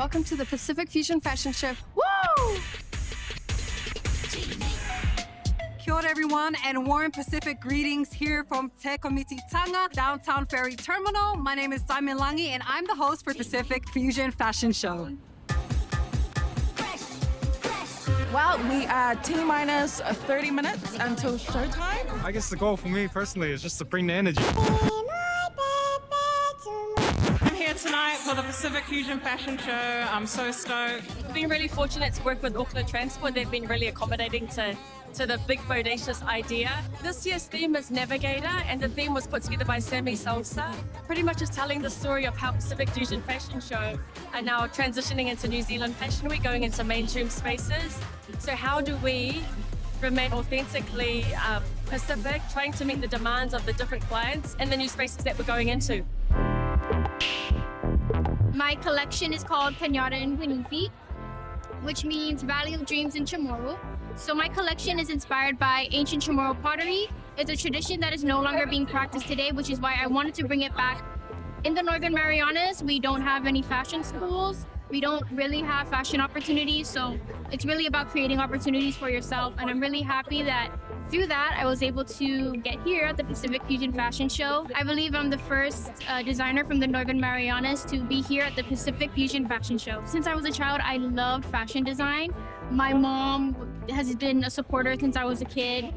Welcome to the Pacific Fusion Fashion Show. Woo! Kia ora everyone, and warm Pacific greetings here from Te Komititanga, downtown ferry terminal. My name is Simon Langi and I'm the host for Pacific Fusion Fashion Show. Well, we are T-minus 30 minutes until showtime. I guess the goal for me personally is just to bring the energy. I'm here tonight for the Pacific Fusion Fashion Show. I'm so stoked. I've been really fortunate to work with Auckland Transport. They've been really accommodating to the big bodacious idea. This year's theme is Navigator, and the theme was put together by Sammy Salsa. Pretty much is telling the story of how Pacific Fusion Fashion Show are now transitioning into New Zealand Fashion Week, going into mainstream spaces. So how do we remain authentically Pacific, trying to meet the demands of the different clients and the new spaces that we're going into? My collection is called Kanyara and Winifi, which means Valley of Dreams in Chamorro. So my collection is inspired by ancient Chamorro pottery. It's a tradition that is no longer being practiced today, which is why I wanted to bring it back. In the Northern Marianas, we don't have any fashion schools. We don't really have fashion opportunities, so it's really about creating opportunities for yourself. And I'm really happy that through that, I was able to get here at the Pacific Fusion Fashion Show. I believe I'm the first designer from the Northern Marianas to be here at the Pacific Fusion Fashion Show. Since I was a child, I loved fashion design. My mom has been a supporter since I was a kid.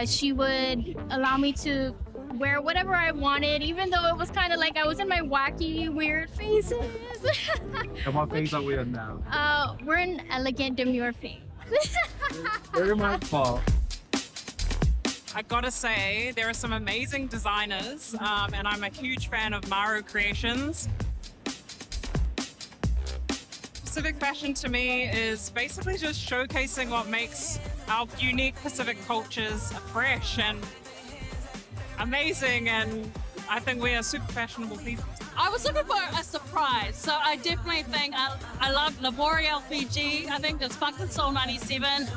She would allow me to wear whatever I wanted, even though it was kind of like I was in my wacky, weird phases. And what things are we in now? We're an elegant, demure phase. Very much fall. I gotta say, there are some amazing designers, and I'm a huge fan of Maru Creations. Pacific fashion to me is basically just showcasing what makes our unique Pacific cultures fresh and amazing, and I think we are super fashionable people. I was looking for a surprise, so I definitely think I love Labori LPG. I think it's Funk and Soul 97.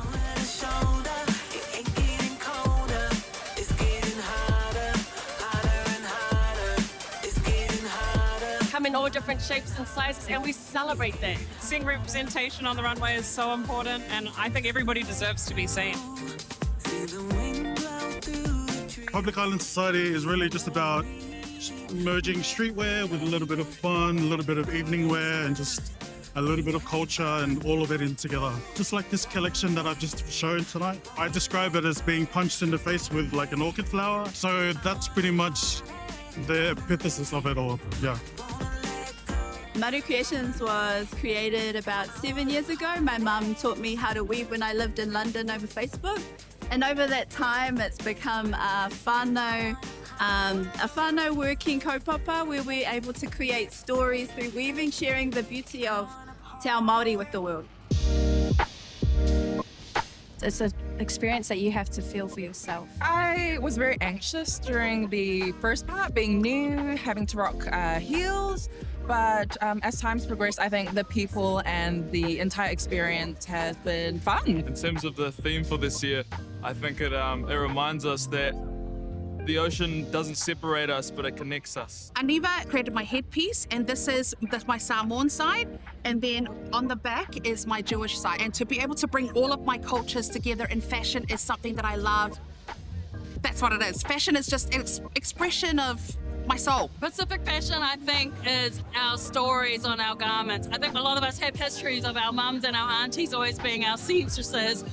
Come in all different shapes and sizes, and we celebrate that. Seeing representation on the runway is so important, and I think everybody deserves to be seen. Public Island Society is really just about merging streetwear with a little bit of fun, a little bit of evening wear, and just a little bit of culture and all of it in together. Just like this collection that I've just shown tonight. I describe it as being punched in the face with like an orchid flower. So that's pretty much the antithesis of it all, yeah. Maru Creations was created about 7 years ago. My mum taught me how to weave when I lived in London over Facebook. And over that time, it's become a whānau working kaupapa where we're able to create stories through weaving, sharing the beauty of Te Ao Māori with the world. It's an experience that you have to feel for yourself. I was very anxious during the first part, being new, having to rock heels. But as time's progressed, I think the people and the entire experience has been fun. In terms of the theme for this year, I think it reminds us that the ocean doesn't separate us, but it connects us. Aniva created my headpiece, and that's my Samoan side. And then on the back is my Jewish side. And to be able to bring all of my cultures together in fashion is something that I love. That's what it is. Fashion is just an expression of my soul. Pacific fashion, I think, is our stories on our garments. I think a lot of us have histories of our mums and our aunties always being our seamstresses.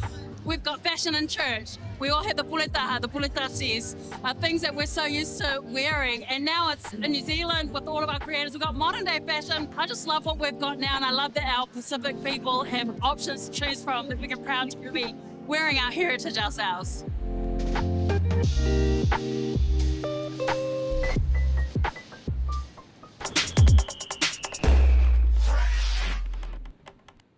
We've got fashion in church. We all have the puletaha, the puletasis, things that we're so used to wearing. And now it's in New Zealand with all of our creators. We've got modern day fashion. I just love what we've got now, and I love that our Pacific people have options to choose from, that we can proud to be wearing our heritage ourselves.